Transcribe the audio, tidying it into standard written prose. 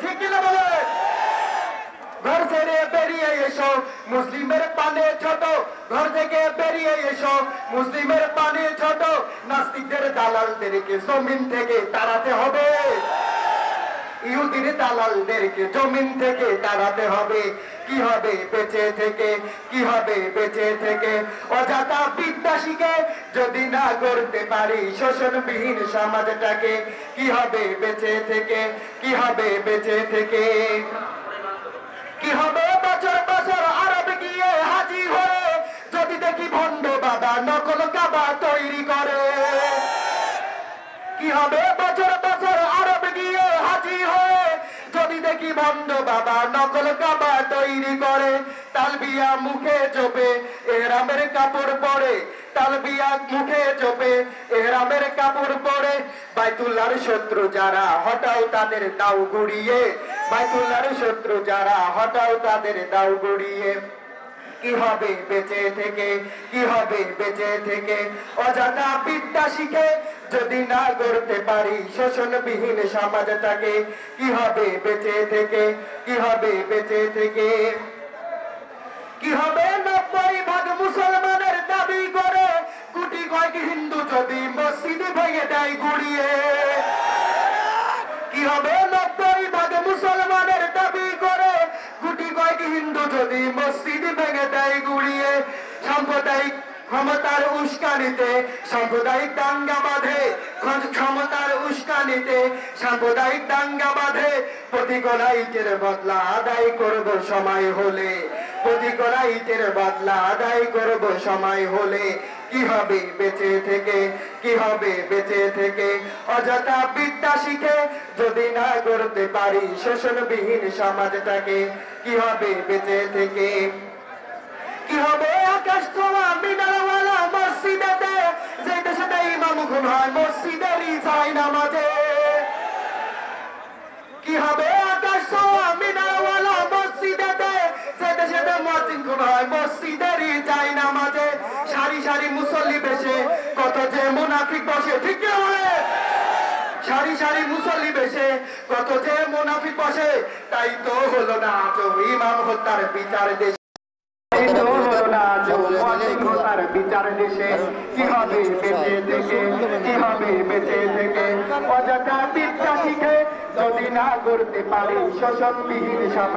ঠিক কিনা বলে? ঘর ছেড়ে বেরিয়ে এসো, মুসলিমের পানে ছোট। ঘর থেকে বেরিয়ে এসো, মুসলিমের পানে ছোট। নাস্তিকদের দালালদেরকে জমিন থেকে তাড়াতে হবে। ইহুদির দালালদেরকে জমিন থেকে তাড়াতে হবে। কি হবে বেঁচে থেকে? কি হবে বেঁচে থেকে? অযথা বিদ্যা শিখে যদি না করতে পারি শোষণবিহীন সমাজটাকে, কি হবে বেঁচে থেকে? কি হবে বেঁচে থেকে? কি হবে বছর বছর আরব গিয়ে হাজি হয়ে যদি দেখি ভণ্ড বাবা নকল কাবা তৈরি করে? কি হবে বছর বছর আরব গিয়ে হাজি হয়ে যদি দেখি ভণ্ড বাবা নকল কাবা তৈরি করে? তালবিয়া মুখে জপে এহরামের কাপড় পরে, তালবিয়া মুখে জপে এহরামের কাপড় পরে। বাইতুল্লাহর শত্রু যারা হটাও তাদের দাও গুড়িয়ে, বাইতুল্লাহর শত্রু যারা হটাও তাদের দাও গুড়িয়ে। কি হবে বেঁচে থেকে? কি হবে বেঁচে থেকে? অযথা বিদ্যা শিখে যদি না করতে পারি শোষণবিহীন সমাজটাকে, কি হবে বেঁচে থেকে? কি হবে বেঁচে থেকে? কি হবে 90% মুসলমানের দাবি করে কোটি কয়েক হিন্দু যদি মসজিদ ভেঙে দেয় গুড়িয়ে? কি হবে 90% মুসলমানের দাবি করে কোটি কয়েক হিন্দু যদি মসজিদ ভেঙে দেয় গুড়িয়ে? সাম্প্রদায়িক ক্ষমতার উস্কানিতে সাম্প্রদায়িক দাঙ্গা বাঁধে, ক্ষমতার উস্কানিতে সাম্প্রদায়িক দাঙ্গা বাঁধে। প্রতিকোলা ইটের বদলা আদায় করব সময় হলে, প্রতিকোলা ইটের বদলা আদায় করব সময় হলে। কি হবে বেঁচে থেকে? কি হবে বেঁচে থেকে? অযথা বিদ্যা শিখে যদি না করতে পারি শোষণবিহীন সমাজটাকে, কি হবে বেঁচে থেকে? কি হবে আকাশ ছোঁয়া মিনারওয়ালা মসজিদেতে যে দেশে ইমাম খুন হয় মসজিদেরই যায় নামাজে? কি হবে আকাশ ছোঁয়া মিনারওয়ালা মসজিদেতে যে দেশে মুয়াজ্জিন খুন হয় মসজিদেরই যায় নামাজে? সারি সারি মুসল্লি বেশে কত যে মুনাফিক বসে, ঠিক কি বলে? সারি সারি মুসল্লি বেশে কত যে মুনাফিক বসে। তাই তো হলো না আজও ইমাম হত্যার বিচার দেশে, বিচার দেশে। কি হবে বেঁচে থেকে? কি হবে বেঁচে থেকে? অযথা বিদ্যা শিখে যদি না করতে পারি শোষণবিহীন সমাজ।